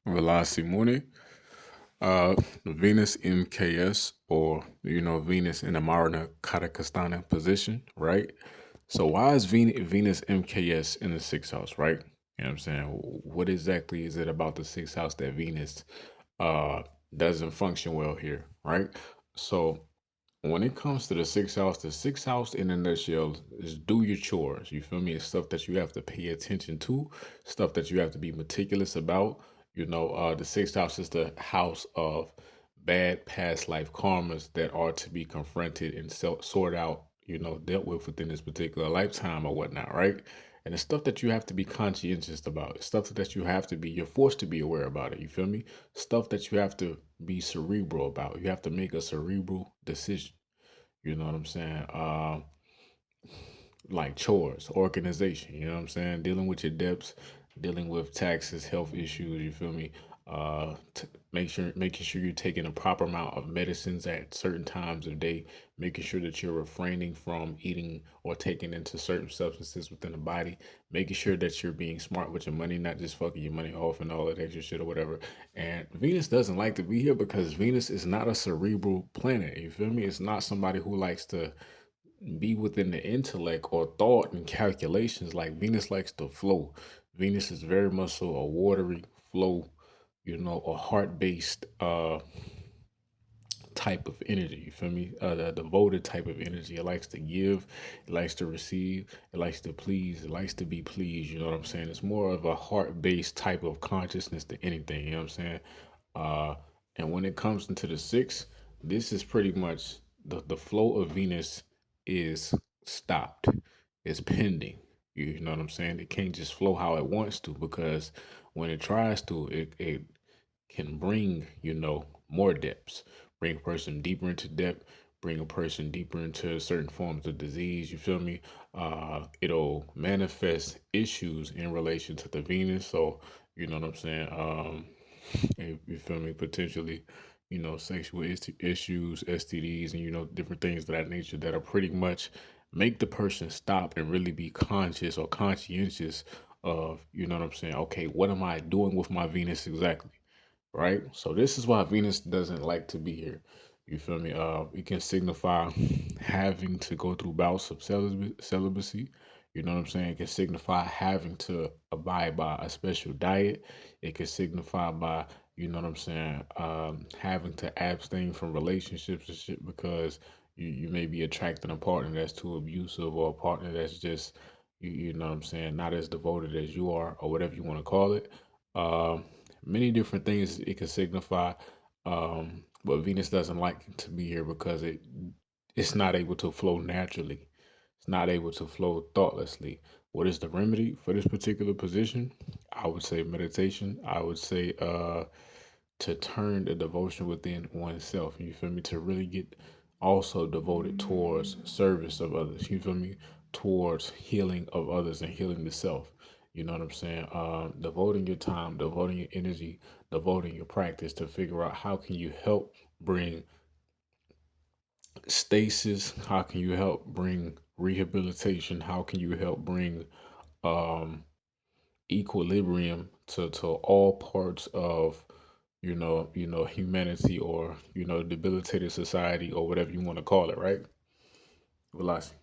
Velocimune, uh, Venus MKS, or Venus in the Marana Karaka position, right? So why is Venus MKS in the sixth house, right? You know what I'm saying? What exactly is it about the sixth house that Venus uh doesn't function well here, right? So when it comes to the sixth house in a nutshell is do your chores. You feel me? It's stuff that you have to pay attention to, stuff that you have to be meticulous about. The sixth house is the house of bad past life karmas that are to be confronted and sort out, dealt with within this particular lifetime or whatnot, right? And it's stuff that you have to be conscientious about. It's stuff that you're forced to be aware about it. You feel me? Stuff that you have to be cerebral about. You have to make a cerebral decision. You know what I'm saying? Like chores, organization, you know what I'm saying? Dealing with your debts, dealing with taxes, health issues, you feel me? Making sure you're taking a proper amount of medicines at certain times of day, making sure that you're refraining from eating or taking into certain substances within the body, making sure that you're being smart with your money, not just fucking your money off and all that extra shit or whatever. And Venus doesn't like to be here because Venus is not a cerebral planet. You feel me? It's not somebody who likes to be within the intellect or thought and calculations. Like Venus likes to flow. Venus is very much so a watery flow, a heart based type of energy. You feel me? The devoted type of energy. It likes to give, it likes to receive, it likes to please, it likes to be pleased. You know what I'm saying? It's more of a heart based type of consciousness than anything. You know what I'm saying? Uh, and when it comes into the six, this is pretty much the flow of Venus is stopped, it's pending. You know what I'm saying? It can't just flow how it wants to because when it tries to, it can bring, more depths, bring a person deeper into depth, bring a person deeper into certain forms of disease. You feel me? It'll manifest issues in relation to the Venus. So, you know what I'm saying? You feel me? Potentially, sexual issues, STDs, and, different things of that nature that are pretty much make the person stop and really be conscious or conscientious of, you know what I'm saying? Okay, what am I doing with my Venus exactly? Right? So this is why Venus doesn't like to be here. You feel me? It can signify having to go through bouts of celibacy. You know what I'm saying? It can signify having to abide by a special diet. It can signify by, you know what I'm saying, having to abstain from relationships and shit because you may be attracting a partner that's too abusive or a partner that's just, you know what I'm saying, not as devoted as you are or whatever you want to call it. Um, Many different things it can signify. But Venus doesn't like to be here because it's not able to flow naturally. It's not able to flow thoughtlessly. What is the remedy for this particular position? I would say meditation. I would say to turn the devotion within oneself. You feel me? To really get also devoted towards service of others. You feel me? Towards healing of others and healing the self. You know what I'm saying? Devoting your time, devoting your energy, devoting your practice to figure out how can you help bring stasis, how can you help bring rehabilitation, how can you help bring um, equilibrium to all parts of humanity or debilitated society or whatever you want to call it, right? Velocity.